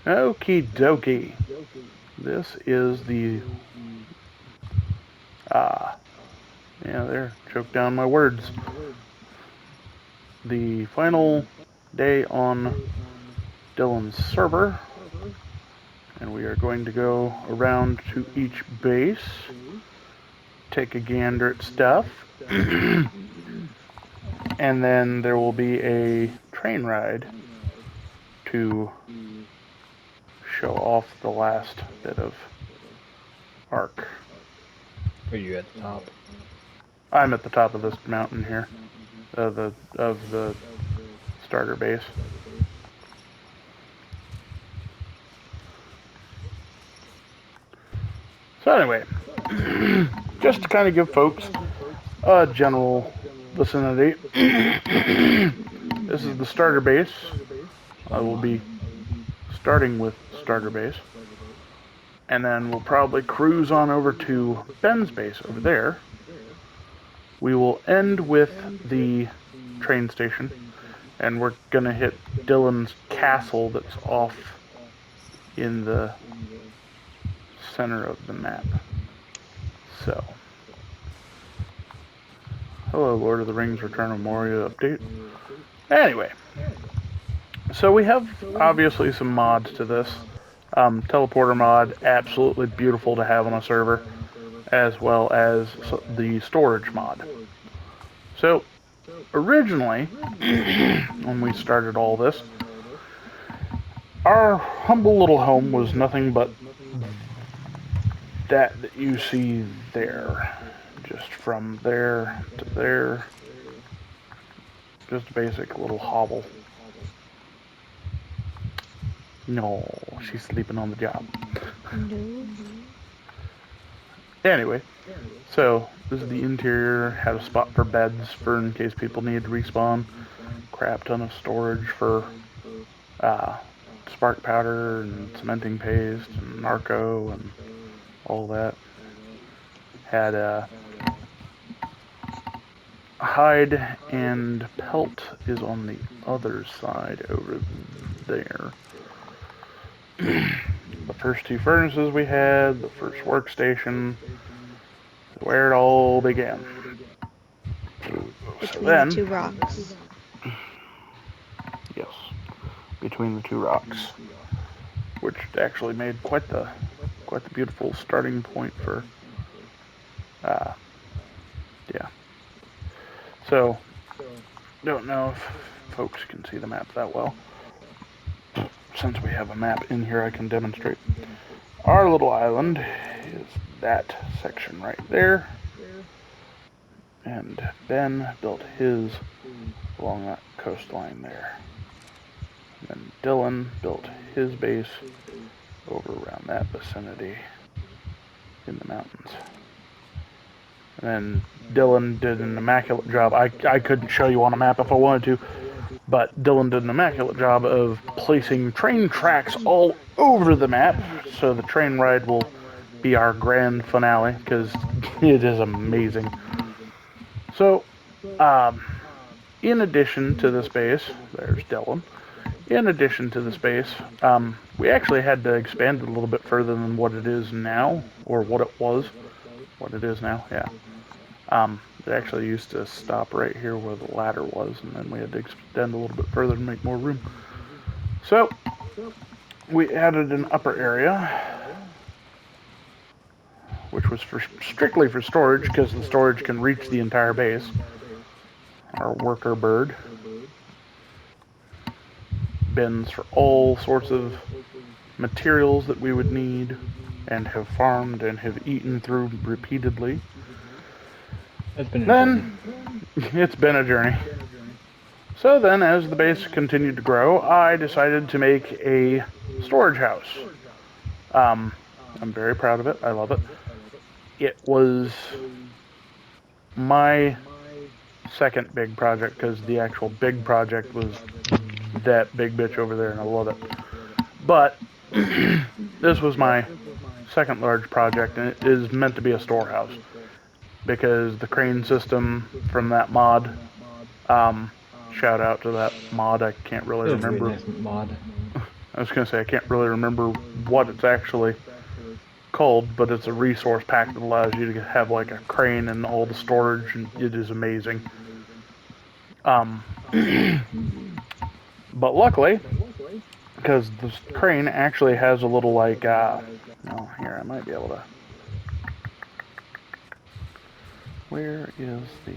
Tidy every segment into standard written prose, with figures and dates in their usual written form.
Okie dokie. This is the yeah, there, choked down my words. The final day on Dylan's server, and we are going to go around to each base, take a gander at stuff, and then there will be a train ride to show off the last bit of Ark. Are you at the top? I'm at the top of this mountain here, of the starter base. So anyway, just to kind of give folks a general vicinity, this is the starter base. I will be starting with starter base, and then we'll probably cruise on over to Ben's base over there. We will end with the train station, and we're gonna hit Dylan's castle that's off in the center of the map. So, hello, Lord of the Rings: Return of Moria update. Anyway, so we have obviously some mods to this. Teleporter mod, absolutely beautiful to have on a server, as well as the storage mod. So, originally, when we started all this, our humble little home was nothing but that you see there. Just from there to there. Just a basic little hovel. No, she's sleeping on the job. No. Anyway, so this is the interior. Had a spot for beds for in case people need to respawn. Crap ton of storage for uh, spark powder and cementing paste and narco and all that. Had a hide and pelt is on the other side over there. The first two furnaces we had, the first workstation, where it all began. So Between the then, two rocks. yes, between the two rocks, which actually made quite the beautiful starting point for, uh, yeah. So, don't know if folks can see the map that well. Since we have a map in here, I can demonstrate. Our little island is that section right there, and Ben built his along that coastline there. And then Dylan built his base over around that vicinity in the mountains. And then Dylan did an immaculate job. I couldn't show you on a map if I wanted to, but Dylan did an immaculate job of placing train tracks all over the map, so the train ride will be our grand finale, because it is amazing. So, um, in addition to this base, there's Dylan. In addition to the space, we actually had to expand it a little bit further than what it is now, or what it was. What it is now, yeah. It actually used to stop right here where the ladder was, and then we had to extend a little bit further to make more room. So, we added an upper area, which was strictly for storage, because the storage can reach the entire base. Our worker bird. Bins for all sorts of materials that we would need and have farmed and have eaten through repeatedly. It's been a journey. Then, it's been a journey. So then, as the base continued to grow, I decided to make a storage house. Um, I'm very proud of it. I love it. It was my second big project, because the actual big project was that big bitch over there, and I love it. But this was my second large project, and it is meant to be a storehouse, because the crane system from that mod, shout out to that mod, I can't really It was a really remember. nice mod. I was going to say, I can't really remember what it's actually called, but it's a resource pack that allows you to have like a crane and all the storage, and it is amazing. But luckily, because the crane actually has a little like, oh, here, I might be able to. Where is the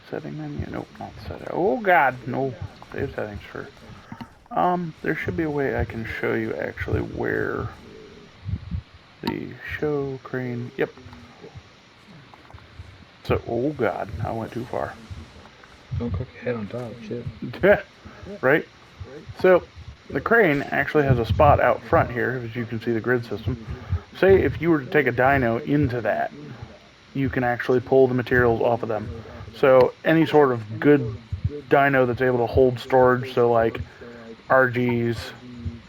setting menu? Nope, not setting. Oh God, no. Save settings for. There should be a way I can show you actually where the show crane. Yep. So, oh God, I went too far. Don't cook your head on top, shit. Right? So, the crane actually has a spot out front here, as you can see the grid system. Say if you were to take a dyno into that, you can actually pull the materials off of them. So any sort of good dyno that's able to hold storage, so like RGs,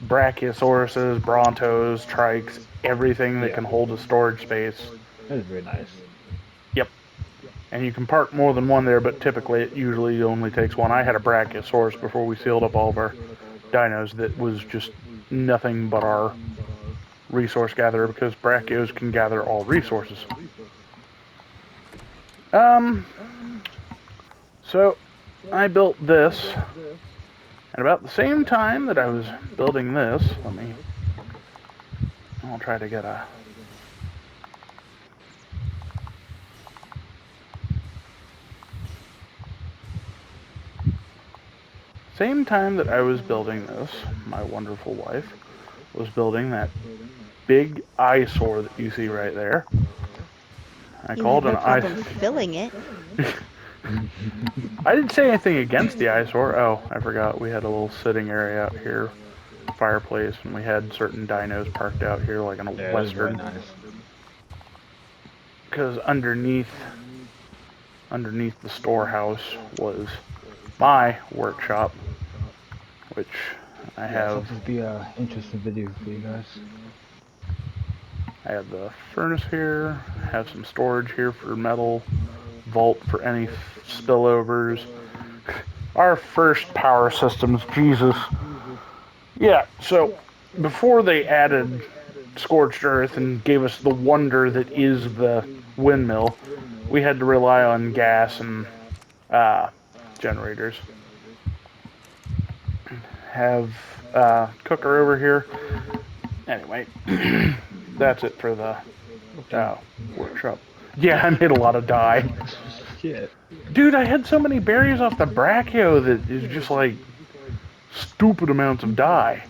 Brachiosauruses, Brontos, Trikes, everything that can hold a storage space. That is very nice. Yep. And you can park more than one there, but typically it usually only takes one. I had a Brachiosaurus before we sealed up all of our dynos that was just nothing but our resource gatherer, because Brachios can gather all resources. So I built this, and about the same time that I was building this, I'll try to get a, same time that I was building this, my wonderful wife was building that big eyesore that you see right there. I called it an problem filling it. I didn't say anything against the eyesore. Oh, I forgot. We had a little sitting area out here, fireplace, and we had certain dynos parked out here, like in a western. Nice. Because underneath the storehouse was my workshop, which I have. This would be an interesting video for you guys. I have the furnace here, have some storage here for metal, vault for any spillovers. Our first power systems, Jesus. Yeah, so before they added scorched earth and gave us the wonder that is the windmill, we had to rely on gas and generators. Have cooker over here. Anyway, that's it for the workshop. Yeah, I made a lot of dye. Shit. Dude, I had so many berries off the Brachio that is just like stupid amounts of dye.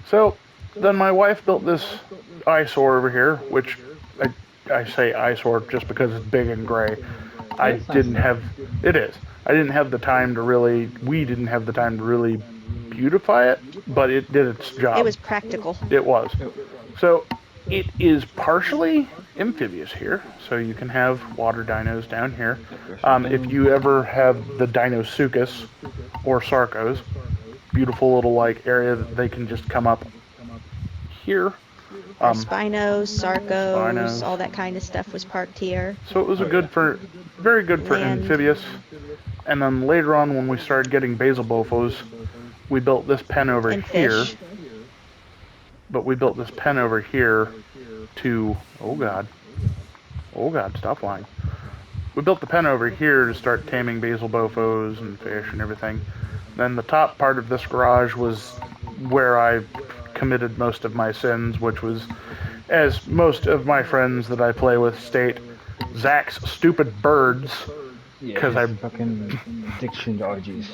So then my wife built this eyesore over here, which I say eyesore just because it's big and gray. I didn't have the time to really, we didn't have the time to really beautify it, but it did its job. It was practical. It was. So it is partially amphibious here, so you can have water dinos down here. If you ever have the Deinosuchus or Sarcos, beautiful little like area that they can just come up here. Spinos, Sarcos, all that kind of stuff was parked here. So it was very good for Land. amphibious. And then later on, when we started getting basilbophos, we built this pen over And here. fish. But we built this pen over here to, oh God, stop flying. We built the pen over here to start taming basilbophos and fish and everything. Then the top part of this garage was where I committed most of my sins, which was, as most of my friends that I play with state, Zach's stupid birds. Because I'm fucking addiction to RGs.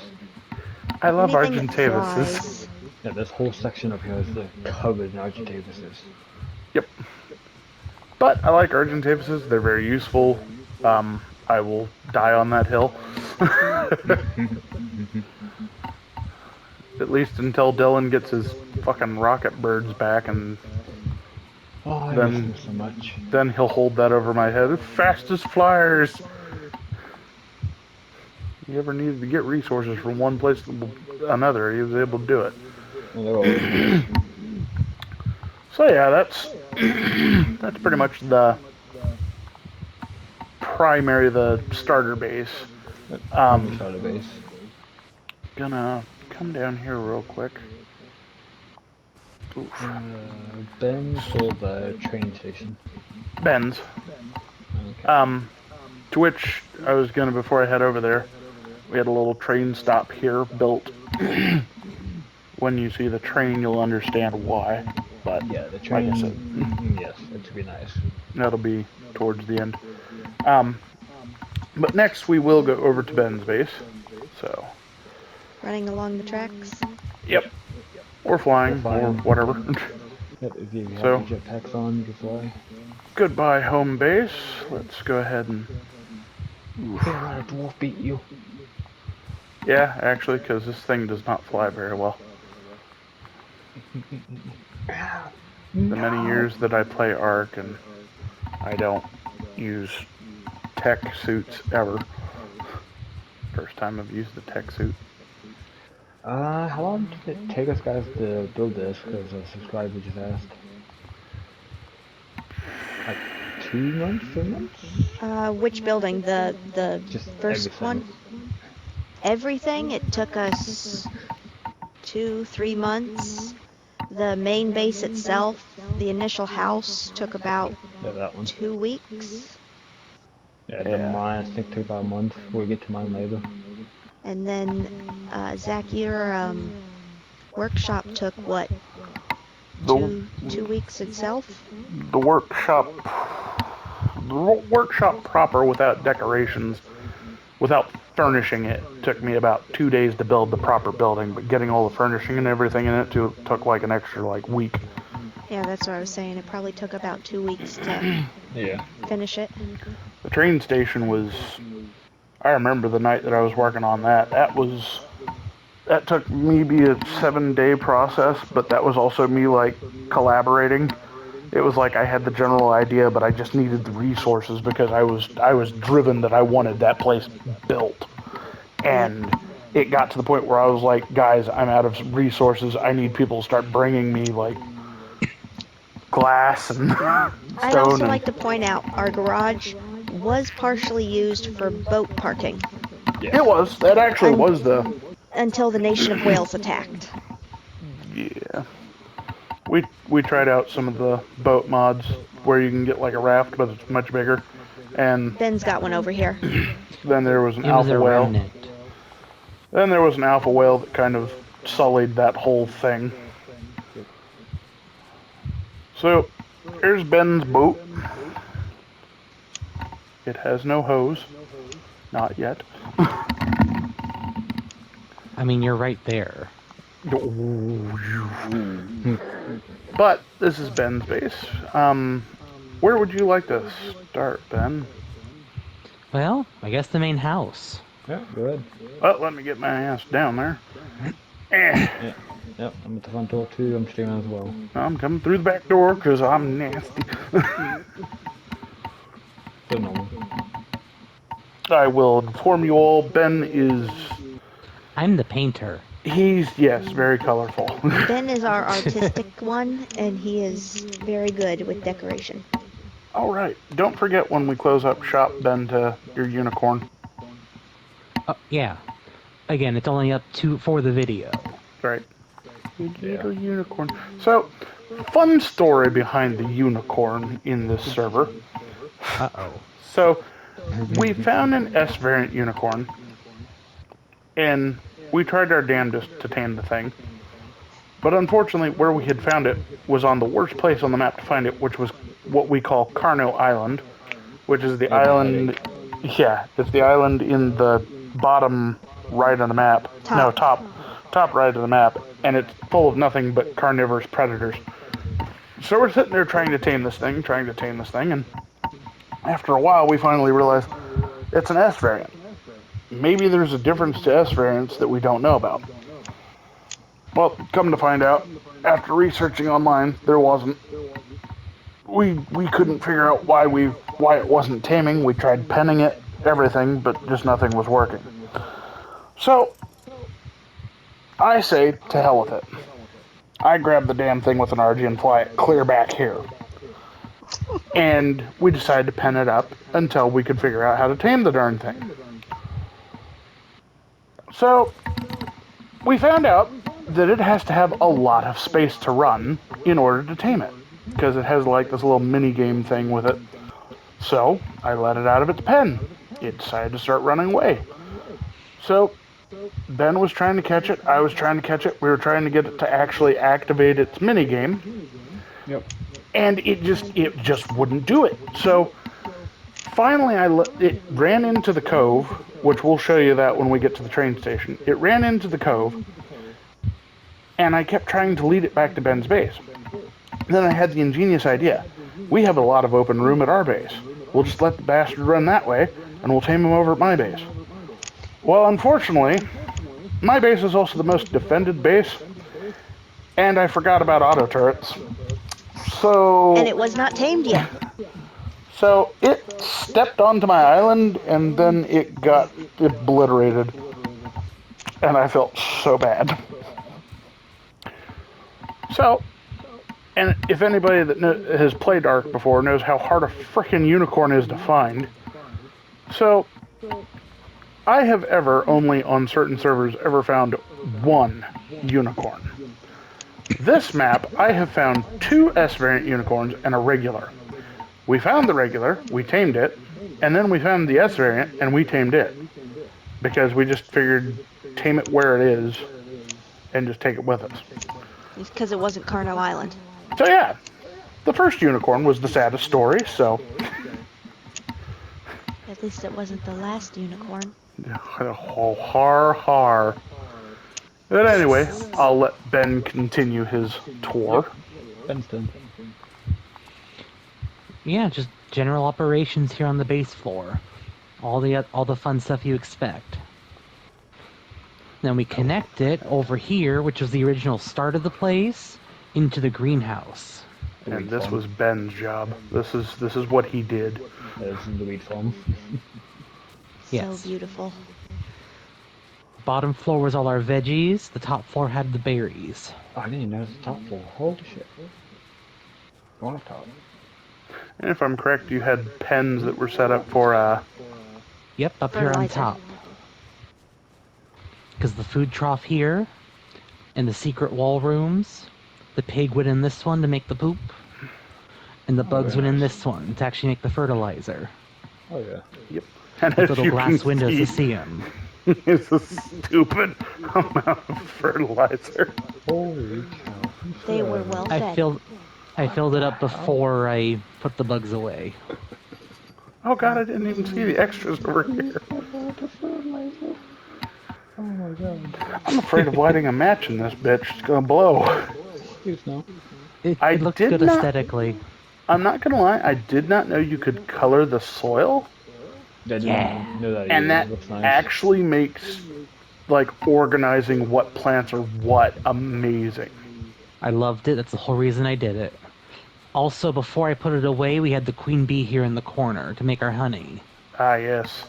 I love Anything that Argentavises. flies. Yeah, this whole section up here is covered in Argentavises. Yep. But I like Argentavises. They're very useful. I will die on that hill. At least until Dylan gets his fucking rocket birds back, and Oh, I miss them so much. then he'll hold that over my head. Fastest flyers! You ever needed to get resources from one place to another, he was able to do it. So yeah, that's pretty much the primary, the starter base. Starter base. Gonna come down here real quick. Oof. Ben's or the train station? Ben's. Okay. To which I was gonna, before I head over there, we had a little train stop here built. When you see the train, you'll understand why. But Yeah, the train. like I said, Yes, that should be nice. that'll be towards the end. But next we will go over to Ben's base. So. Running along the tracks. Yep. Or flying, or whatever. Yep, if you have So, the jetpacks on, you can fly. goodbye home base. Let's go ahead and... Better let a dwarf beat you. Yeah, actually, because this thing does not fly very well. The many years that I play Ark, and I don't use tech suits ever. First time I've used the tech suit. How long did it take us guys to build this? Because a subscriber just asked. Like 2 months, 3 months? Which building? The Just first everything. one? Everything? It took us 2-3 months. The main base itself, the initial house, took about Yeah, that one. 2 weeks. Yeah, the mine I think took about a month. We'll get to mine later. And then, Zach, your workshop took what? Two weeks itself? The workshop proper, without decorations, without furnishing it, took me about 2 days to build the proper building, but getting all the furnishing and everything in it took like an extra week. Yeah, that's what I was saying. It probably took about 2 weeks to finish it. The train station was... I remember the night that I was working on that. That took maybe a 7-day process, but that was also me collaborating. It was like I had the general idea, but I just needed the resources because I was driven that I wanted that place built. And it got to the point where I was like, guys, I'm out of resources. I need people to start bringing me glass and stone. I'd also like to point out our garage was partially used for boat parking. Yeah. It was. That actually was the... Until the nation of Wales attacked. Yeah. We tried out some of the boat mods where you can get a raft, but it's much bigger. And Ben's got one over here. Then there was an alpha whale. Remnant. Then there was an alpha whale that kind of sullied that whole thing. So, here's Ben's boat. It has no hose. Not yet. I mean, you're right there. But this is Ben's base. Where would you like to start, Ben? Well, I guess the main house. Yeah, go ahead. Well, let me get my ass down there. Yeah. Yep, I'm at the front door too. I'm streaming as well. I'm coming through the back door because I'm nasty. So normal. I will inform you all, Ben is... I'm the painter. He's, yes, very colorful. Ben is our artistic one, and he is very good with decoration. All right. Don't forget when we close up shop, Ben, to your unicorn. Yeah. Again, it's only up for the video. Right. Little unicorn. So, fun story behind the unicorn in this server. Uh-oh. So, we found an S variant unicorn, and we tried our damnedest to tame the thing. But unfortunately, where we had found it was on the worst place on the map to find it, which was what we call Carno Island, which is the island... Yeah, it's the island in the bottom right of the map. Top. No, top right of the map, and it's full of nothing but carnivorous predators. So we're sitting there trying to tame this thing, and after a while we finally realized it's an S variant. Maybe there's a difference to S variants that we don't know about. Well, come to find out, after researching online, there wasn't. We couldn't figure out why it wasn't taming. We tried penning it, everything, but just nothing was working. So, I say, to hell with it. I grab the damn thing with an RG and fly it clear back here. And we decided to pen it up until we could figure out how to tame the darn thing. So, we found out that it has to have a lot of space to run in order to tame it, because it has like this little mini game thing with it. So I let it out of its pen. It decided to start running away. So Ben was trying to catch it. I was trying to catch it. We were trying to get it to actually activate its mini game, Yep. and it just wouldn't do it. So finally, it ran into the cove, which we'll show you that when we get to the train station. It ran into the cove, and I kept trying to lead it back to Ben's base. Then I had the ingenious idea. We have a lot of open room at our base. We'll just let the bastard run that way, and we'll tame him over at my base. Well, unfortunately, my base is also the most defended base, and I forgot about auto turrets. So... And it was not tamed yet. So it stepped onto my island, and then it got obliterated. And I felt so bad. So, and if anybody that has played Ark before knows how hard a frickin' unicorn is to find. So, I have only on certain servers, ever found one unicorn. This map, I have found 2 S-variant unicorns and a regular. We found the regular, we tamed it, and then we found the S variant, and we tamed it. Because we just figured tame it where it is, and just take it with us. It's because it wasn't Carno Island. So yeah, the first unicorn was the saddest story, so... At least it wasn't the last unicorn. Har. But anyway, I'll let Ben continue his tour. Ben's done. Yeah, just general operations here on the base floor. All the fun stuff you expect. Then we connect it over here, which was the original start of the place, into the greenhouse. And this was Ben's job. This is what he did. This is the wheat farm. Yes. So beautiful. Bottom floor was all our veggies. The top floor had the berries. Oh, I didn't even notice the top floor. Holy shit. Go on top. And if I'm correct, you had pens that were set up for, Yep, up here on Fertilizer. top. Because the food trough here, and the secret wall rooms, the pig went in this one to make the poop, and the bugs very went in nice. this one to actually make the fertilizer. Oh yeah. Yep. And With as little you glass can windows see, to see them. it's a stupid amount of fertilizer. Holy cow. They were well I fed. filled it up before I put the bugs away. Oh god, I didn't even see the extras over here. Oh my god. I'm afraid of lighting a match in this bitch. It's gonna blow. Please no. I It looked did good not- aesthetically. I'm not gonna lie, I did not know you could color the soil, I didn't Yeah. know that and either. that It looks nice. actually makes, like, organizing what plants are what amazing. I loved it. That's the whole reason I did it. Also, before I put it away, we had the queen bee here in the corner to make our honey. Ah, yes.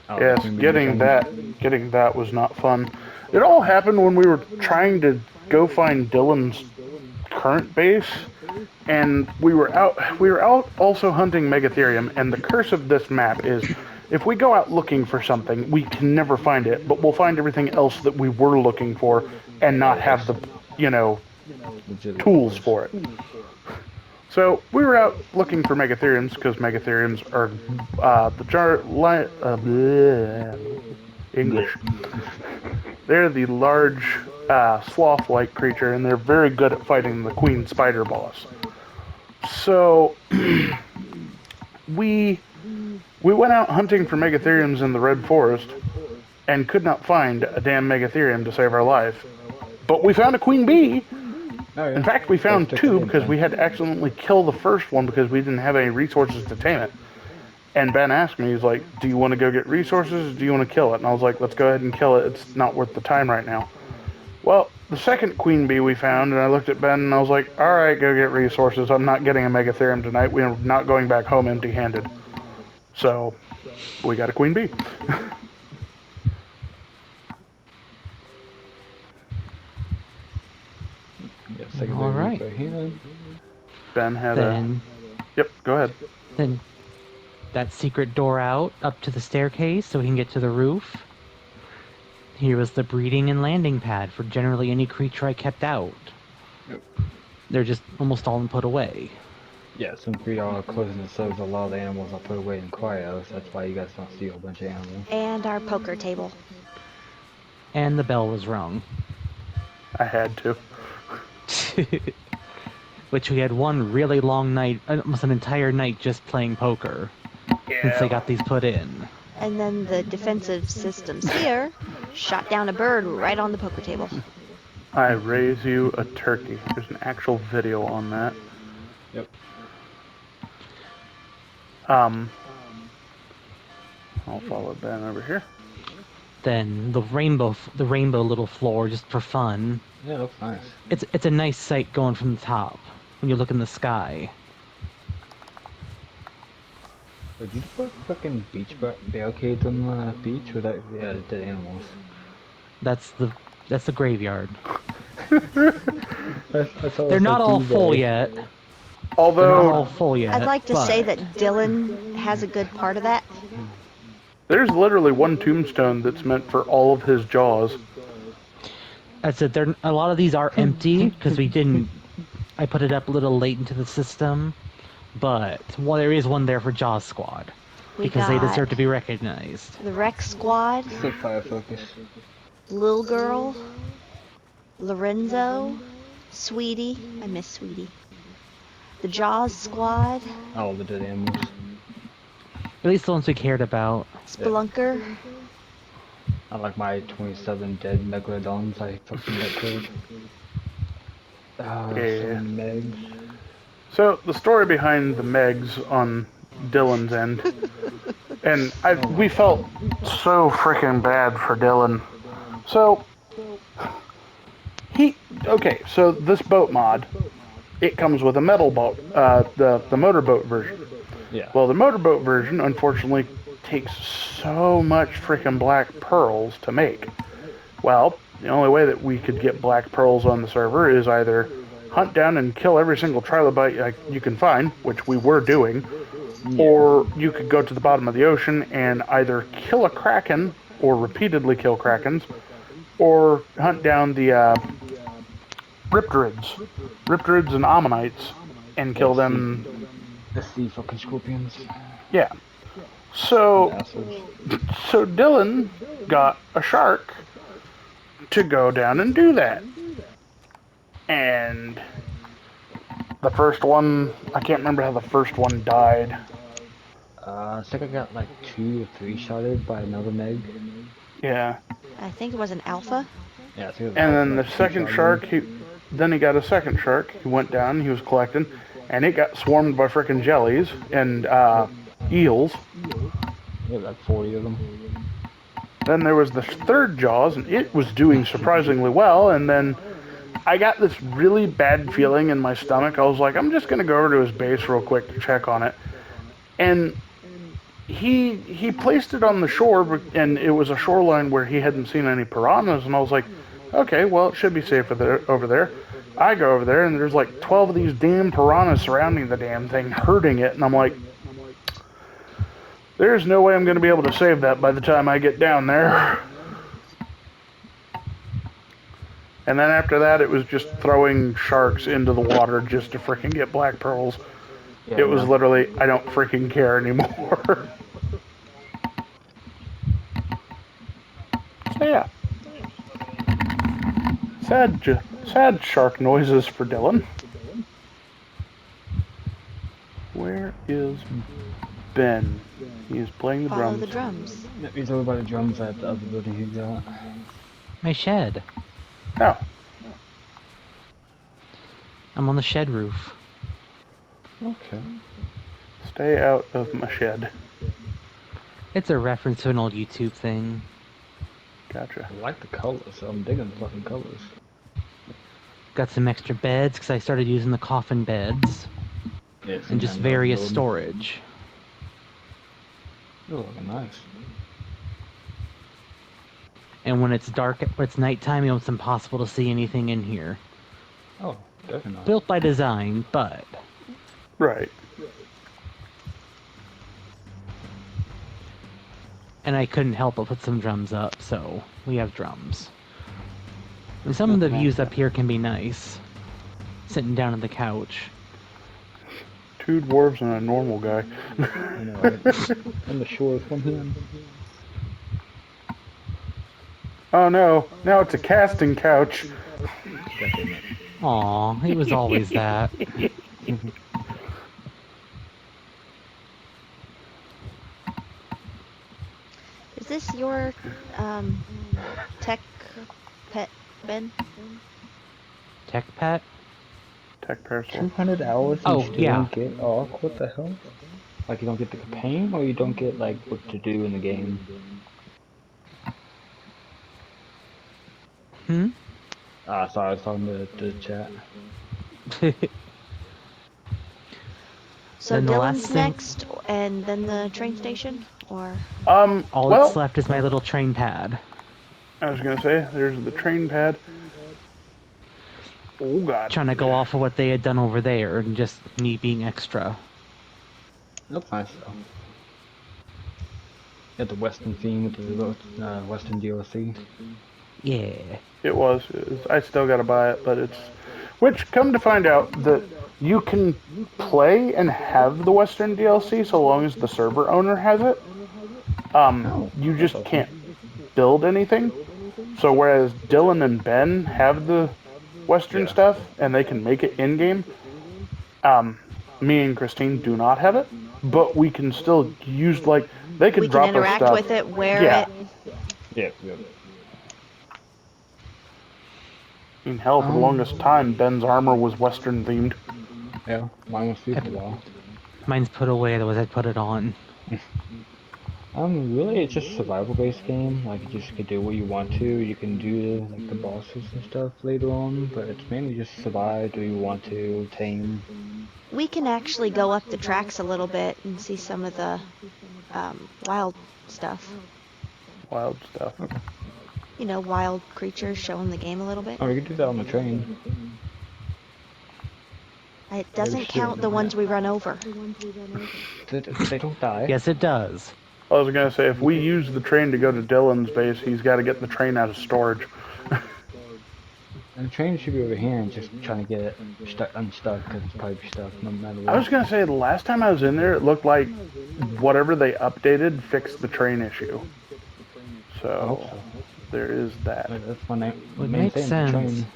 Oh, Yes, it's gonna be getting different. that was not fun. It all happened when we were trying to go find Dylan's current base, and we were out also hunting Megatherium, and the curse of this map is if we go out looking for something, we can never find it, but we'll find everything else that we were looking for and not have the, Legit tools for it. So we were out looking for Megatheriums because Megatheriums are English. They're the large sloth-like creature, and they're very good at fighting the queen spider boss. So we went out hunting for Megatheriums in the Red Forest and could not find a damn Megatherium to save our life. But we found a queen bee. Oh, yeah. In fact, we found Take two the because we had to accidentally kill the first one because we didn't have any resources to tame it. And Ben asked me, he's like, do you want to go get resources or do you want to kill it? And I was like, let's go ahead and kill it. It's not worth the time right now. Well, the second queen bee we found, and I looked at Ben and I was like, all right, go get resources. I'm not getting a Megatherium tonight. We're not going back home empty-handed. So, we got a queen bee. Yeah, secondary All right. right here. Ben had Then, Yep, go ahead. then that secret door out up to the staircase so we can get to the roof. Here was the breeding and landing pad for generally any creature I kept out. Yep. They're just almost all put away. Yeah, since we are closing the servers, a lot of the animals are put away in cryos. That's why you guys don't see a whole bunch of animals. And our poker table. And the bell was rung. I had to. Which we had one really long night, almost an entire night just playing poker. Since they got these put in. And then the defensive systems here shot down a bird right on the poker table. I raise you a turkey. There's an actual video on that. Yep. I'll follow Ben over here. Then the rainbow little floor just for fun. Yeah, looks nice. It's a nice sight going from the top when you look in the sky. Did you put fucking beach barricades on the beach, or that yeah, dead animals? That's the graveyard. They're They're not all full yet. They're not all Although, full yet. I'd like to but say that Dylan has a good part of that. there's literally one tombstone that's meant for all of his jaws. I said a lot of these are empty because I put it up a little late into the system, but there is one there for Jaws Squad We because they got deserve to be recognized. the Rex Squad, Stick fire focus. Lil Girl, Lorenzo, Sweetie. I miss Sweetie. The Jaws Squad, All the dead animals. At least the ones we cared about. Spelunker. I like my 27 dead megalodons I fucking got killed. Yeah. Some Megs. So, the story behind the Megs on Dylan's end. And we felt so freaking bad for Dylan. So, so this boat mod, it comes with a metal boat, the motorboat version. Yeah. Well, the motorboat version, unfortunately, takes so much freaking black pearls to make. Well, the only way that we could get black pearls on the server is either hunt down and kill every single trilobite you can find, which we were doing, or you could go to the bottom of the ocean and either kill a kraken, or repeatedly kill krakens, or hunt down the Riptorids and Ammonites, and kill them. The sea fucking scorpions. Yeah. So Assholes. So Dylan got a shark to go down and do that. And the first one, I can't remember how the first one died. I think I got like 2 or 3 shotted by another Meg. Yeah. I think it was an alpha. Yeah, I think it was And then like the 2 second shotted. shark, then he got a second shark. He went down, he was collecting, and it got swarmed by frickin' jellies and eels. Yeah, like 40 of them. Then there was the third Jaws, and it was doing surprisingly well. And then I got this really bad feeling in my stomach. I was like, I'm just going to go over to his base real quick to check on it. And he placed it on the shore, and it was a shoreline where he hadn't seen any piranhas. And I was like, okay, well, it should be safe over there. I go over there, and there's like 12 of these damn piranhas surrounding the damn thing, hurting it. And I'm like, there's no way I'm going to be able to save that by the time I get down there. And then after that, it was just throwing sharks into the water just to freaking get black pearls. Yeah, It was no. literally, I don't freaking care anymore. So yeah. Sad shark noises for Dylan. Where is Ben? He is playing the Follow drums. the drums. He's over by the drums at the other building he got. My shed. Oh, I'm on the shed roof. Okay. stay out of my shed. It's a reference to an old YouTube thing. Gotcha. I like the colors. I'm digging the fucking colors. Got some extra beds because I started using the coffin beds Yeah, and just various storage. They're looking nice. And when it's dark, when it's nighttime, it's impossible to see anything in here. Oh, definitely not. Built by design, but Right. and I couldn't help but put some drums up, so we have drums. And some of the views up here can be nice. Sitting down on the couch. 2 dwarves and a normal guy. I know, right? And the shore is one hand. Oh no, now it's a casting couch. Aw, it was always that. Is this your tech pet, Ben? Tech pet? Tech parasol. 200 hours and Oh, you still yeah. don't get off? What the hell? Like you don't get the campaign, or you don't get like what to do in the game? Hmm? Sorry, I was talking to the chat. So Then the Dylan's last thing- next, and then the train station, or All well, that's left is my little train pad. I was gonna say, there's the train pad. Oh god. Trying to go off of what they had done over there, and just me being extra. Looks nice though. Got the Western theme with the Western DLC. Yeah. It was. I still gotta buy it, but it's... Which, come to find out, that you can play and have the Western DLC so long as the server owner has it. You just that's can't build anything. So whereas Dylan and Ben have the Western Yeah. stuff, and they can make it in-game, me and Christine do not have it, but we can still use, like, they could we drop can us interact stuff. with it, wear Yeah. it. Yeah, yeah. I mean, hell, for the longest time, Ben's armor was Western themed. Yeah, mine was free for a while. Mine's put away, otherwise I'd put it on. Really, it's just a survival-based game. Like, you just can do what you want to. You can do, like, the bosses and stuff later on, but it's mainly just survive, do you want to, tame. We can actually go up the tracks a little bit and see some of the wild stuff. Wild stuff. You know, wild creatures showing the game a little bit. Oh, you can do that on the train. It doesn't should. count the ones we run over. They don't die. Yes, it does. I was gonna say, if we use the train to go to Dylan's base, he's got to get the train out of storage. And the train should be over here and just trying to get it unstuck, because it's probably stuck no matter what. I was gonna say, the last time I was in there, it looked like whatever they updated fixed the train issue. I hope So so. there is that. That's my name. Would main make thing, the sense. train.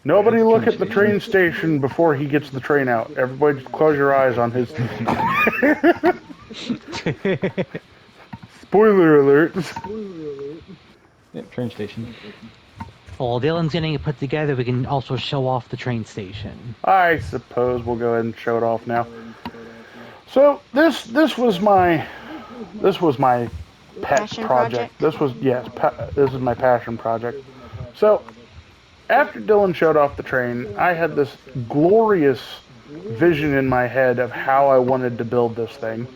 Nobody look at the Train train station before he gets the train out. Everybody just close your eyes on his... Spoiler alert. Yeah, train station. While Dylan's getting it put together, we can also show off the train station. I suppose we'll go ahead and show it off now. So this was my pet Passion project. project? This was this is my passion project. So after Dylan showed off the train, I had this glorious vision in my head of how I wanted to build this thing,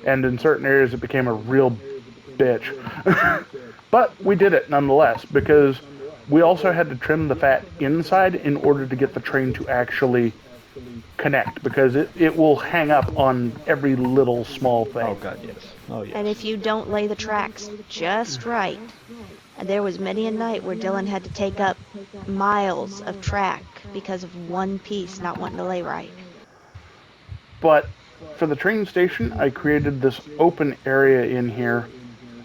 and in certain areas it became a real bitch. But we did it nonetheless, because we also had to trim the fat inside in order to get the train to actually connect, because it will hang up on every little small thing. Oh god, yes. Oh yes. And if you don't lay the tracks just right, and there was many a night where Dylan had to take up miles of track because of one piece not wanting to lay right. But for the train station, I created this open area in here.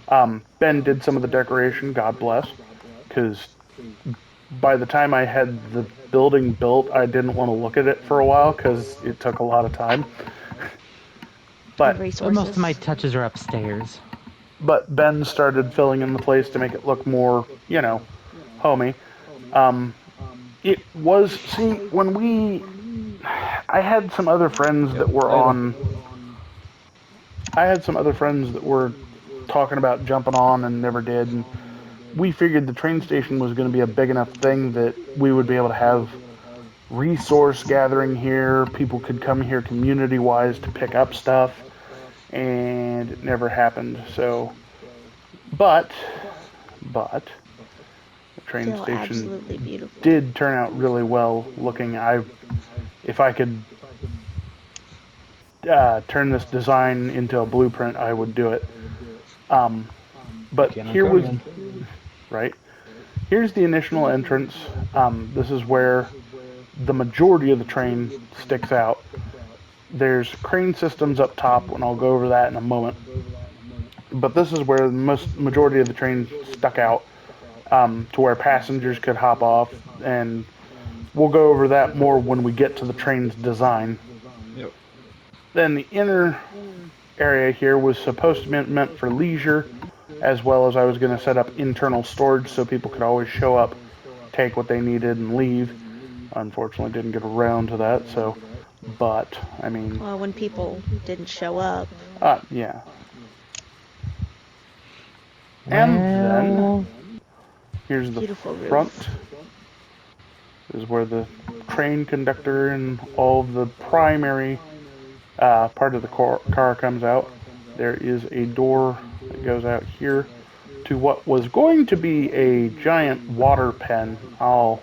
Ben did some of the decoration, God bless, because by the time I had the building built, I didn't want to look at it for a while because it took a lot of time. But And But resources. most of my touches are upstairs. Ben started filling in the place to make it look more, homey. It was, I had some other friends that were talking about jumping on and never did, and we figured the train station was going to be a big enough thing that we would be able to have resource gathering here. People could come here community-wise to pick up stuff, and it never happened. So, but the train Still station absolutely beautiful. did turn out really well looking. If I could turn this design into a blueprint, I would do it. But Can't here go was then. right. Here's the initial entrance. This is where the majority of the train sticks out. There's crane systems up top, and I'll go over that in a moment. But this is where the majority of the train stuck out, to where passengers could hop off, and we'll go over that more when we get to the train's design. Yep. Then the inner area here was supposed to be meant for leisure, as well as I was going to set up internal storage so people could always show up, take what they needed, and leave. Unfortunately, didn't get around to that. So, but I mean, Well, when people didn't show up. yeah. And then Well, here's the Beautiful roof. front. This is where the train conductor and all of the primary part of the car comes out. There is a door that goes out here to what was going to be a giant water pen. I'll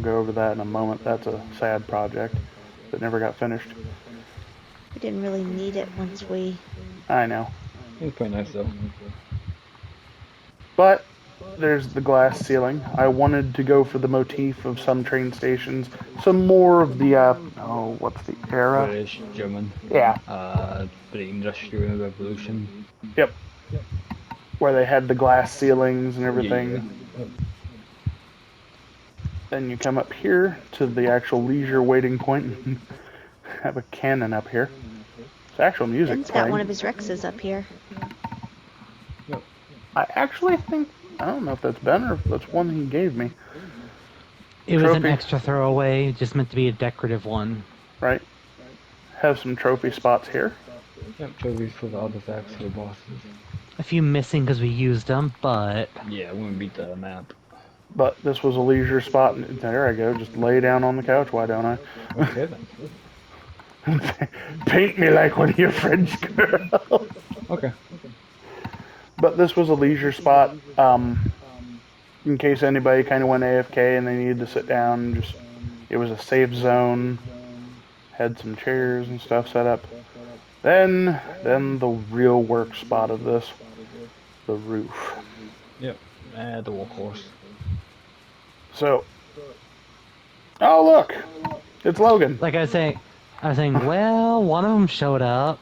go over that in a moment. That's a sad project that never got finished. We didn't really need it once we. I know. It's pretty nice though. But there's the glass ceiling. I wanted to go for the motif of some train stations. Some more of the, what's the era? British, German. Yeah, The Industrial Revolution. yep. Where they had the glass ceilings and everything. Yeah. Then you come up here to the actual leisure waiting point and have a cannon up here. It's actual music Ben's got playing. one of his Rexes up here. I actually think, I don't know if that's Ben or if that's one he gave me, it was an Trophy. extra throwaway, just meant to be a decorative one. right? Have some trophy spots here. Yep, trophies for the artifacts for the bosses. A few missing because we used them, but Yeah, we beat the map. But this was a leisure spot. And there I go. Just lay down on the couch. Why don't I? Okay then. Paint me like one of your French girls. Okay. But this was a leisure spot. In case anybody kind of went AFK and they needed to sit down. Just it was a safe zone. Had some chairs and stuff set up. Then the real work spot of this, the roof. Yep. The workhorse. So, oh look, it's Logan. like I was saying, well, one of them showed up.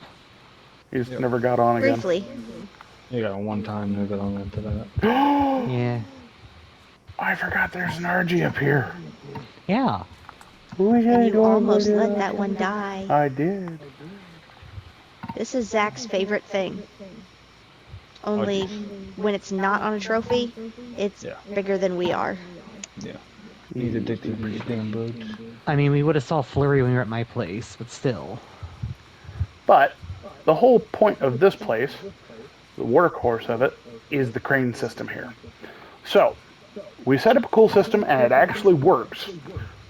He's never got on again. Briefly. You got one time to get on into that. Yeah. I forgot there's an RG up here. Yeah. And you almost let that one die. I did. This is Zach's favorite thing. Only when it's not on a trophy, it's Yeah. bigger than we are. Yeah. He's addicted to these damn birds. I mean, we would have saw Flurry when we were at my place, but still. But the whole point of this place, the workhorse of it, is the crane system here. So, we set up a cool system, and it actually works,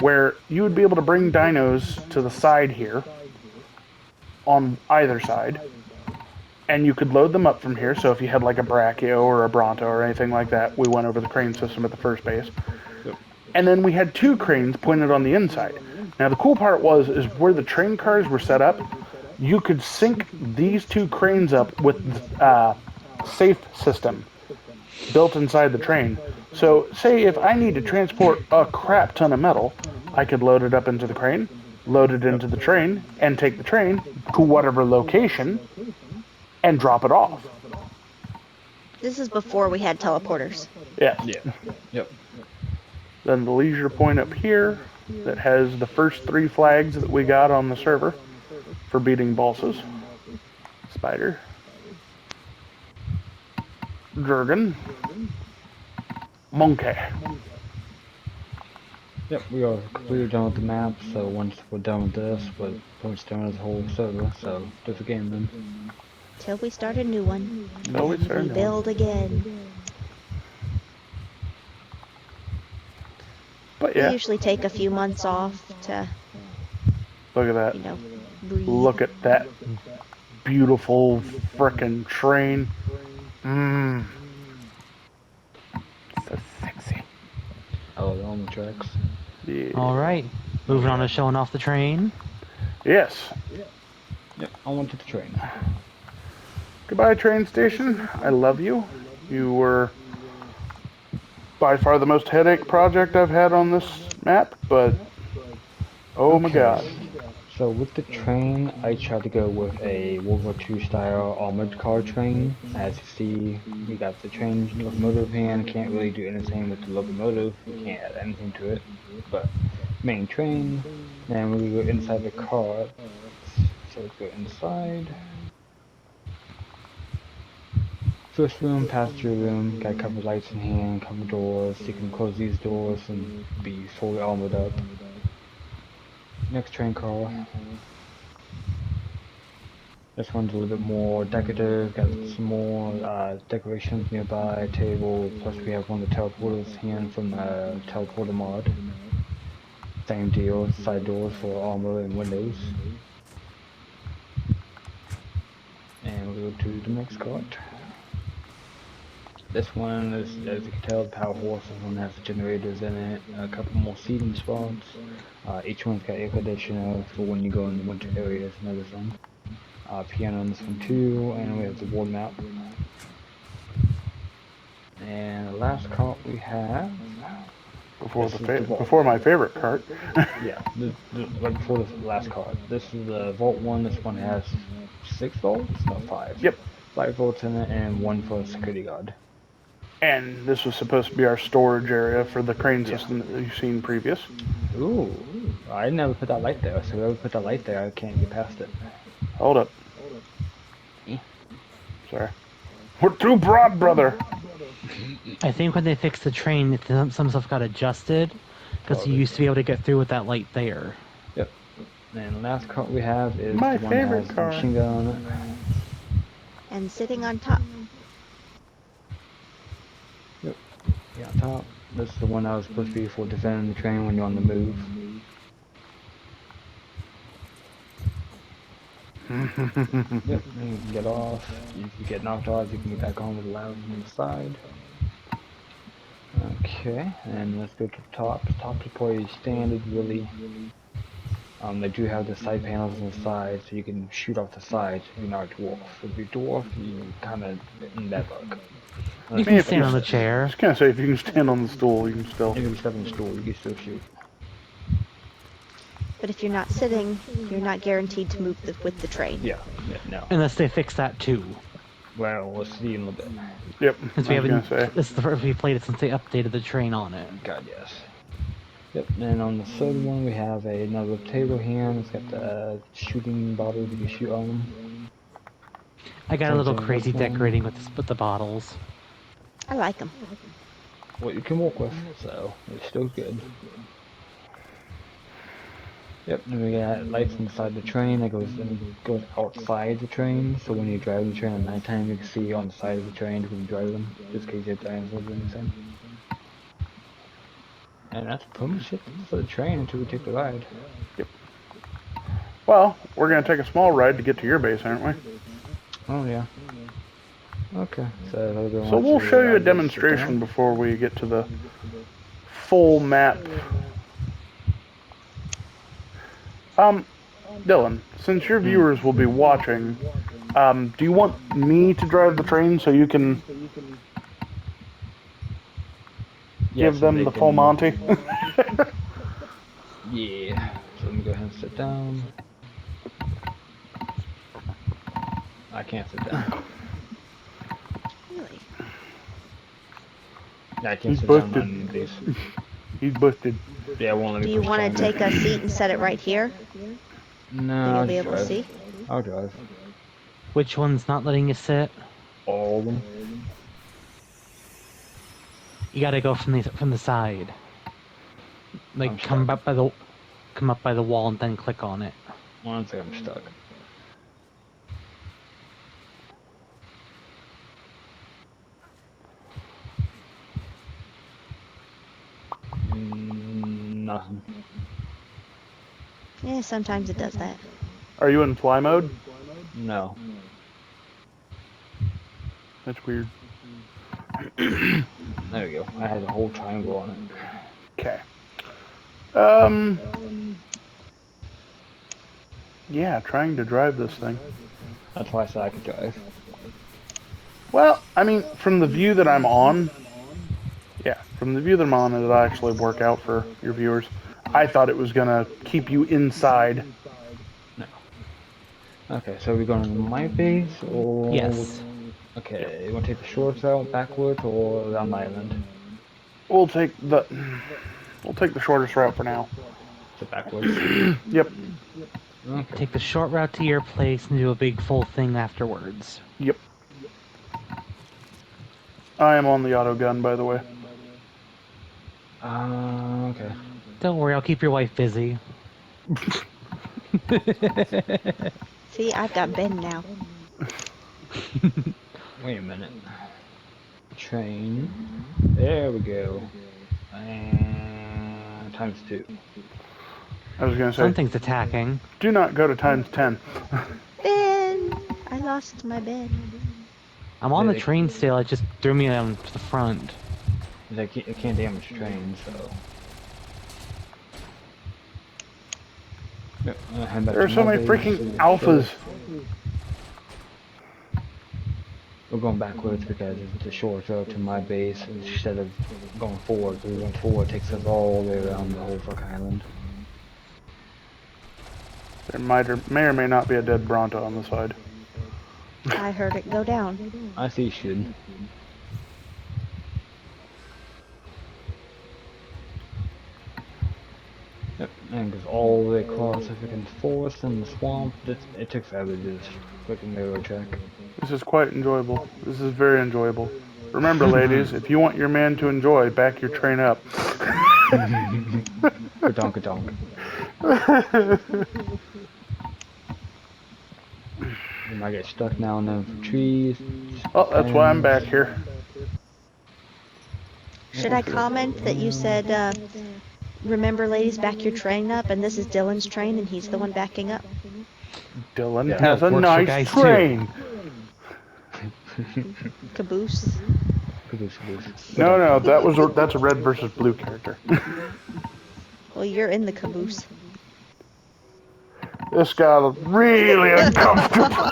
where you would be able to bring dinos to the side here, on either side, and you could load them up from here. So if you had like a Brachio or a Bronto or anything like that, we went over the crane system at the first base. And then we had two cranes pointed on the inside. Now the cool part is where the train cars were set up, you could sync these two cranes up with safe system built inside the train. So say if I need to transport a crap ton of metal, I could load it up into the crane, load it into the train, and take the train to whatever location and drop it off. This is before we had teleporters. Yes. Yeah. Yep. Then the leisure point up here that has the first 3 flags that we got on the server for beating bosses. Spider. Jurgen. Monkey. Yep, we are completely done with the map, so once we're done with this, we're pretty much done with the whole server, so do the game then. Till we start a new one. Till we Then start a new one. build again. But We yeah, usually take a few months off to, look at that. breathe. Look at that beautiful frickin' train. Mmm. So sexy. Oh, they're on the tracks. Yeah. Alright. Moving on to showing off the train. Yes. Yep, I went to the train. Goodbye, train station. I love you. You were by far the most headache project I've had on this map, but oh my god. So with the train, I tried to go with a World War II style armored car train. As you see, we got the train locomotive here. Can't really do anything with the locomotive. We can't add anything to it. But main train, and we go inside the car. So let's go inside. First room, passenger room. Got a couple lights in here, couple doors. You can close these doors and be fully armored up. Next train car. This one's a little bit more decorative, got some more decorations nearby, table, plus we have one of the teleporters here from the teleporter mod. Same deal, side doors for armor and windows. And we'll go to the next cart. This one is, as you can tell, the power horse. This one has the generators in it, a couple more seating spots. Each one's got air conditioner for when you go in the winter areas and everything. Piano on this one too, and we have the world map. And the last cart we have Before my favorite cart. yeah, right before the last cart. This is the Vault one. This one has 6 volts, no 5. Yep. 5 volts in it, and 1 for a security guard. And this was supposed to be our storage area for the crane system that you've seen previous. Ooh, I never put that light there. So whoever put that light there, I can't get past it. Hold up. Eh. Sorry. We're too broad, brother. I think when they fixed the train, some stuff got adjusted, because you used to be able to get through with that light there. Yep. And the last cart we have is My the one that favorite has car. the machine gun on it. And sitting on top. Yeah, on top. This is the one that was supposed to be for defending the train when you're on the move. Yep, and you can get off. If you get knocked off, you can get back on with the lounge on the side. Okay, and let's go to the top. The top is probably standard, really. They do have the side panels on the side, so you can shoot off the sides if you're not a dwarf. If you're a dwarf, you kind of in bad luck. You can stand on the chair. I was gonna say, if you can stand on the stool, you can still. You can step in the stool, you can still shoot. But if you're not sitting, you're not guaranteed to move with the train. Yeah, no. Unless they fix that too. Well, we'll see in a little bit. Yep. Since I we was gonna haven't, say. this is the first we played it since they updated the train on it. God, yes. Yep, and on the third one we have another table here, and it's got the shooting bottles you can shoot on them. I got a Same little thing with crazy this one. decorating with the bottles. I like them. What you can work with, so it's still good. Yep, and we got lights inside the train that goes outside the train, so when you drive the train at nighttime you can see on the side of the train when you drive them, just in case you have dinosaurs or anything. And that's pretty much it for the train until we take the ride. Yep. Well, we're gonna take a small ride to get to your base, aren't we? Oh yeah. Okay, so So we'll show you a demonstration before we get to the full map. Dylan, since your viewers will be watching, do you want me to drive the train so you can give them the full Monty? Yeah. So let me go ahead and sit down. I can't sit down. Really? Yeah, I can't He's sit down busted. on these. He's busted. Yeah, it won't let me Do you push want to down. take a seat and set it right here? No, Then I'll you'll be just able to drive. see. I'll drive. Which one's not letting you sit? All of them. You gotta go from the side. Like I'm come stuck. up by the wall and then click on it. One second, I'm stuck. Nothing. Yeah, sometimes it does that. Are you in fly mode? No. That's weird. There we go. I had a whole triangle on it. Okay. Yeah, trying to drive this thing. That's why I said I could drive. Well, I mean, from the view that I'm on, yeah, from the view that I'm on, it'll actually work out for your viewers. I thought it was gonna keep you inside. No. Okay, so we're going to my base, or... Yes. Okay, you want to take the short route backwards, or around the island? We'll take the shortest route for now. So backwards. Yep, Okay. Take the short route to your place and do a big full thing afterwards. yep. I am on the auto gun, by the way. Okay. Don't worry, I'll keep your wife busy. See, I've got Ben now. Wait a minute. Train. There we go. And times 2. I was gonna say, Something's attacking. do not go to times 10. Ben! I lost my bed. I'm on the They- train still, it just threw me to the front. It can't damage trains, so... Yep, head back There are to so my many base. freaking alphas. We're going backwards because it's the short route to my base instead of going forward. Because going forward takes us all the way around the whole fuck island. There may or may not be a dead Bronto on the side. I heard it go down. I see should. Yep, and goes all the way across the freaking forest and the swamp. It took forever to do this freaking railroad track. This is quite enjoyable. This is very enjoyable. Remember, ladies, if you want your man to enjoy, back your train up. Ka-donk. You might get stuck now and then for trees. Oh, that's why I'm back here. Should I comment that you said, remember ladies, back your train up, and this is Dylan's train and he's the one backing up? Dylan Yeah. has a Works for nice guys, too. train. Caboose. Caboose. No, that's a red versus blue character. Well, you're in the caboose. This got really uncomfortable.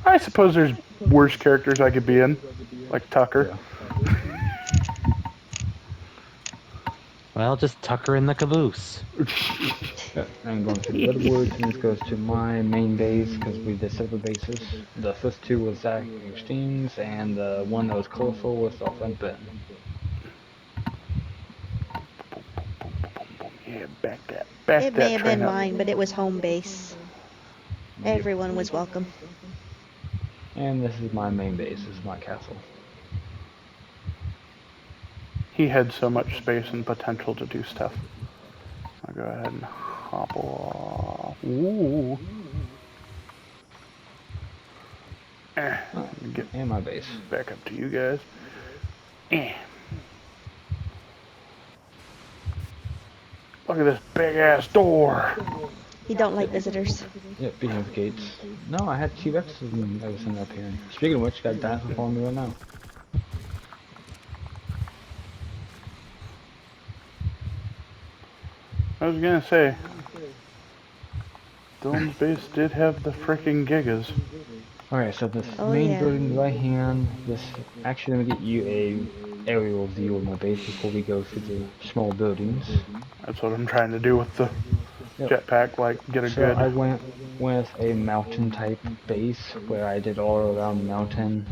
I suppose there's worse characters I could be in, like Tucker. Well, just tuck her in the caboose. Yeah, I'm going to the Redwoods, and this goes to my main base because we did separate bases. The first 2 was Zach Extremes, and the one that was colorful was off and Ben. Yeah, back It that may have train been up. mine, but it was home base. Everyone was welcome. And this is my main base. This is my castle. He had so much space and potential to do stuff. I'll go ahead and hop off. Ooh. Let me get And my base. back up to you guys. Look at this big ass door. You don't like visitors. Yep, behind the gates. No, I had T-Rex and everything up here. Speaking of which, got a dinosaur following me right now. I was gonna say, Dylan's base did have the frickin' gigas. Alright, so this Oh, main yeah. building right hand, this actually let me get you a aerial view of my base before we go through the small buildings. That's what I'm trying to do with the Yep. jetpack, like get a So good. I went with a mountain type base where I did all around the mountain.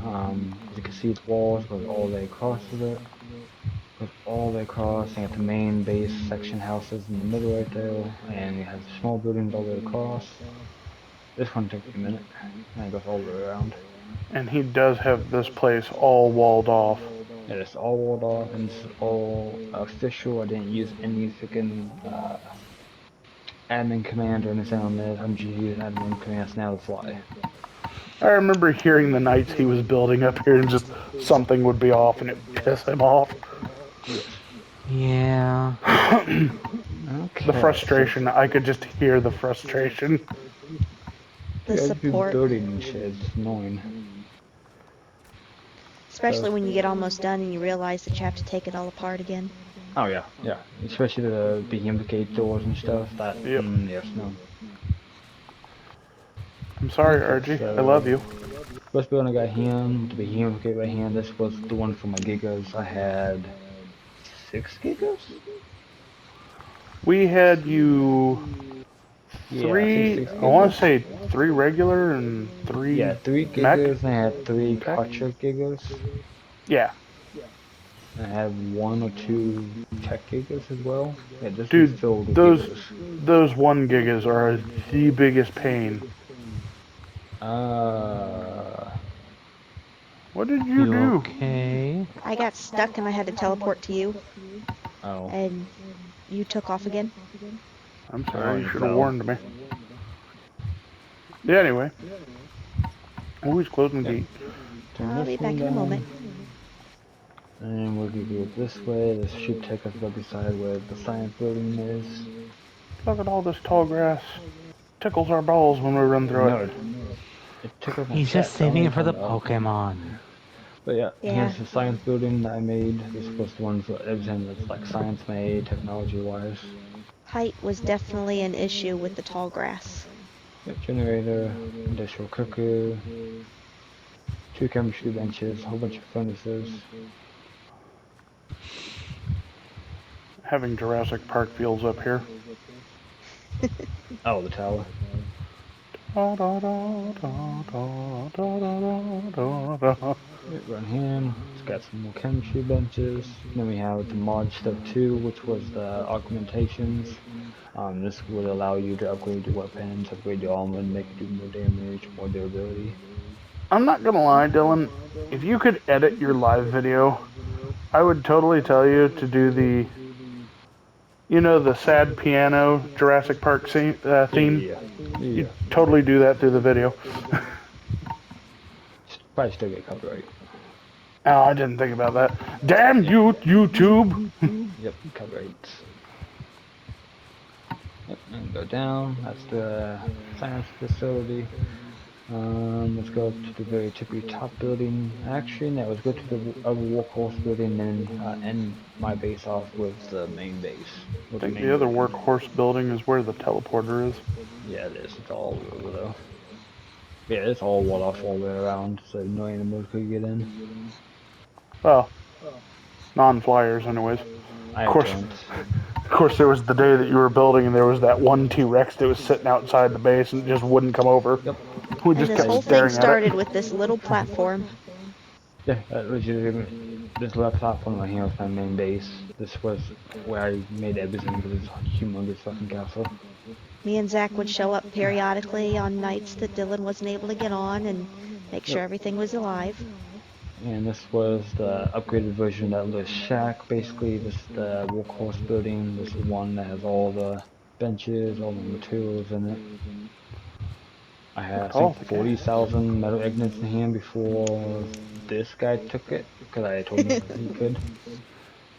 You can see the walls goes all the way across of it. Goes all the way across, and you got the main base section houses in the middle right there, and you have small buildings all the way across. This one took a minute, and it goes all the way around. And he does have this place all walled off. Yeah, it's all walled off, and it's all official. I didn't use any freaking admin command or anything on this. I'm just using admin commands now to fly. I remember hearing the nights he was building up here and just something would be off and it would piss him off. Yeah. Okay. The frustration, I could just hear the frustration. The Yeah, I'd be support. building and shit. It's annoying. Especially when you get almost done and you realize that you have to take it all apart again. Oh yeah, yeah. Especially the behemoth gate doors and stuff. That Yep. yes, no. I'm sorry, Okay, Archie. I so- love you. First building I got him, to be him, okay, right hand. This was the one for my gigas. I had 6 gigas? We had you Yeah, I think 3, 6 I want to gigas. say 3 regular and 3 Yeah, 3 mech. gigas, and I had 3 Okay. Kacha gigas. Yeah. I had 1 or 2 tech gigas as well. Yeah, this was Dude, filled with those gigas. those 1 gigas are the biggest pain. What did you You do? okay? I got stuck and I had to teleport to you, Oh, and you took off again. I'm oh, sorry, you you should have fell. warned me. Yeah, anyway. Always closing the Yep. gate. Turn I'll this be back one in a moment. down. And we'll go this way. This should take us right beside where the science building is. Look at all this tall grass. Tickles our balls when we run through it. No, it tickles my He's just chest. I don't know saving it what for you're the talking about. Pokemon. But yeah, Yeah. here's the science building that I made. This was the one for everything that's like science made, technology wise. Height was definitely an issue with the tall grass. Yep, generator, industrial cooker, 2 chemistry benches, a whole bunch of furnaces. Having Jurassic Park feels up here. Oh, the tower. Da, da, da, da, da, da, da, da, da. Yep, run him. It's got some more chemistry benches. Then we have the mod stuff too, which was the augmentations. This would allow you to upgrade your weapons, upgrade your armor, and make it do more damage, more durability. I'm not gonna lie, Dylan. If you could edit your live video, I would totally tell you to do the, the sad piano Jurassic Park theme. Yeah. You totally do that through the video. Probably still get copyright. Oh, I didn't think about that. Damn you, YouTube! Yep, copyrights. Yep, and go down. That's the science facility. Let's go to the very tippy top building. Actually, no, let's go to the other workhorse building and then end my base off with the main base. I think the other workhorse building is where the teleporter is. Yeah, it is. It's all over though. Yeah, it's all walled off all the way around, so no animals could get in. Well, non-flyers, anyways. I Of have course. turrets. Of course, there was the day that you were building, and there was that one T-Rex that was sitting outside the base and just wouldn't come over. Yep. We And just this kept whole thing staring started at it. with this little platform. Yeah, that was this left platform right here was my main base. This was where I made everything for this humongous fucking castle. Me and Zach would show up periodically on nights that Dylan wasn't able to get on and make sure everything was alive. And this was the upgraded version of the shack. Basically, this is the workhorse building. This is one that has all the benches, all the materials in it. I had, I think, 40,000 metal ignits in hand before this guy took it, because I told him he could.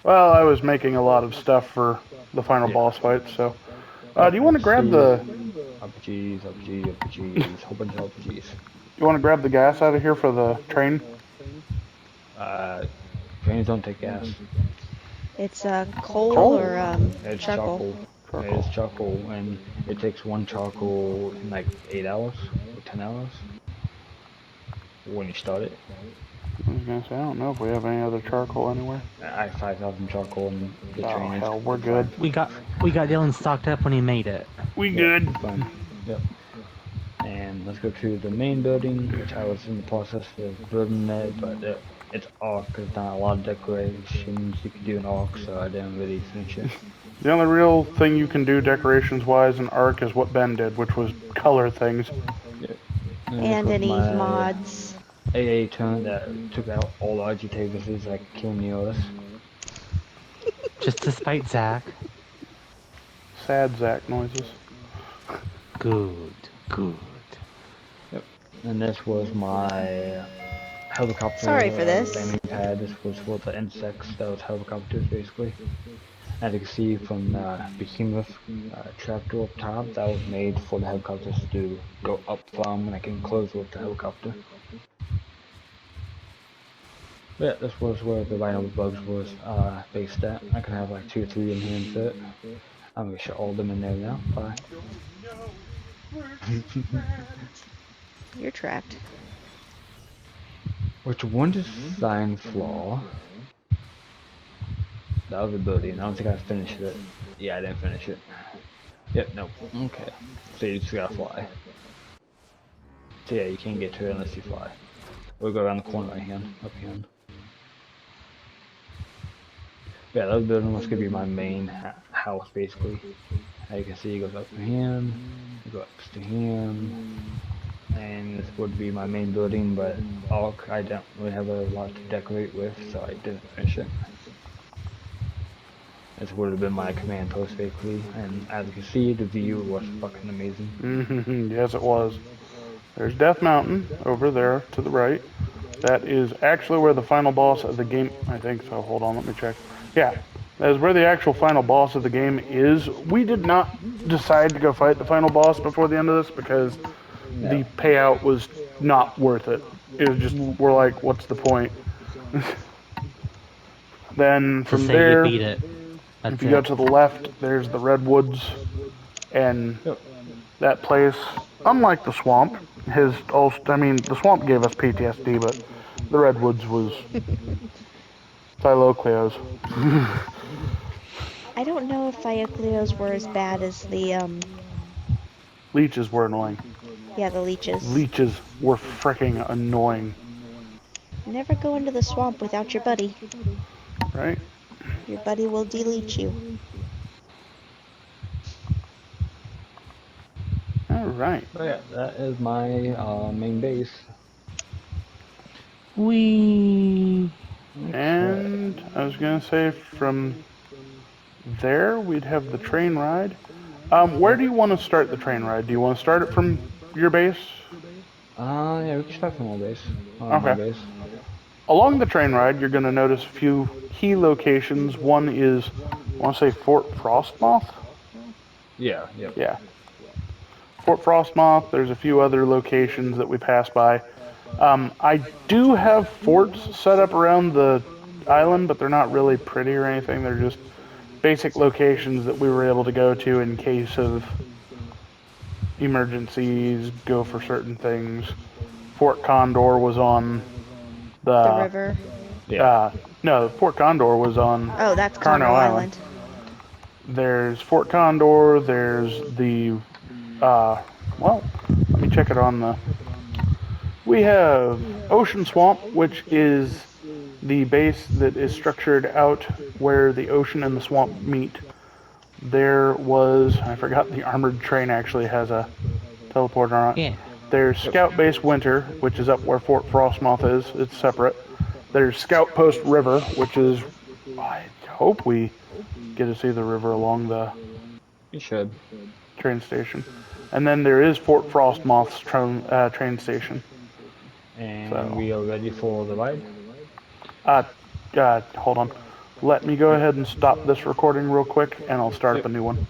Well, I was making a lot of stuff for the final boss fight, so. Do you want to grab the... RPGs, whole bunch of RPGs. You want to grab the gas out of here for the train? Trains don't take gas. It's coal Coal? or It's charcoal. charcoal. It is charcoal, and it takes 1 charcoal in like 8 hours or 10 hours when you start it. I was gonna say, I don't know if we have any other charcoal anywhere. I have 5,000 charcoal, and the train is. Hell, we're good. We got Dylan stocked up when he made it. We good. Fine. Yep. And let's go to the main building, which I was in the process of building it, but it's arc. There's not a lot of decorations you can do in arc, so I didn't really finish it. The only real thing you can do decorations-wise in Ark is what Ben did, which was color things. Yep. And any mods. AA turn that took out all the agitators that came near us. Just to spite Zach. Sad Zach noises. Good. Yep. And this was my helicopter. Sorry for this. Landing pad. This was for the insects. That was helicopters basically. As you can see from the behemoth trapdoor up top, that was made for the helicopters to go up from, and I can close with the helicopter. But yeah, this was where the Rhino Bugs was based at. I can have like 2 or 3 in hand set. I'm gonna show all of them in there now. Bye. You're trapped. Which one design flaw? The other building. I don't think I finished it. Yeah, I didn't finish it. Yep, nope. Okay. So you just gotta fly. So yeah, you can't get to it unless you fly. We'll go around the corner right here. Up here. Yeah, that building was gonna be my main house basically. As you can see, it goes up to him, it goes up to him, and this would be my main building, but I don't really have a lot to decorate with, so I didn't finish it. This would have been my command post basically, and as you can see, the view was fucking amazing. Yes, it was. There's Death Mountain over there to the right. That is actually where the final boss of the game, I think so. Hold on, let me check. Yeah, that is where the actual final boss of the game is. We did not decide to go fight the final boss before the end of this because the payout was not worth it. It was just, we're like, what's the point? Then To from say there, you beat it. That's if you go it. to the left, there's the Redwoods, and that place, unlike the swamp, the swamp gave us PTSD, but the Redwoods was Phylocleos. I don't know if Thiocleos were as bad as the Leeches were annoying. yeah, the leeches. Leeches were freaking annoying, Never go into the swamp without your buddy. right? Your buddy will delete you. Alright. So yeah, that is my main base. We. And I was gonna say from there we'd have the train ride. Where do you want to start the train ride? Do you want to start it from your base? Yeah, we can start from my base. My Okay. base. Along the train ride, you're going to notice a few key locations. One is, I want to say Fort Frostmoth? Yeah, yep. Yeah. Fort Frostmoth, there's a few other locations that we pass by. I do have forts set up around the island, but they're not really pretty or anything. They're just basic locations that we were able to go to in case of emergencies, go for certain things. Fort Condor was on The river. no, Fort Condor was on Oh, that's Carno Carno Island. There's Fort Condor, there's the, well, let me check it on the, we have Ocean Swamp, which is the base that is structured out where the ocean and the swamp meet. There was, I forgot the armored train actually has a teleporter on it. Yeah. There's Scout Base Winter, which is up where Fort Frostmoth is. It's separate. There's Scout Post River, which is, I hope we get to see the river along the You should. train station. And then there is Fort Frostmoth's train station. And So. we are ready for the ride. Hold on. Let me go ahead and stop this recording real quick, and I'll start up a new one.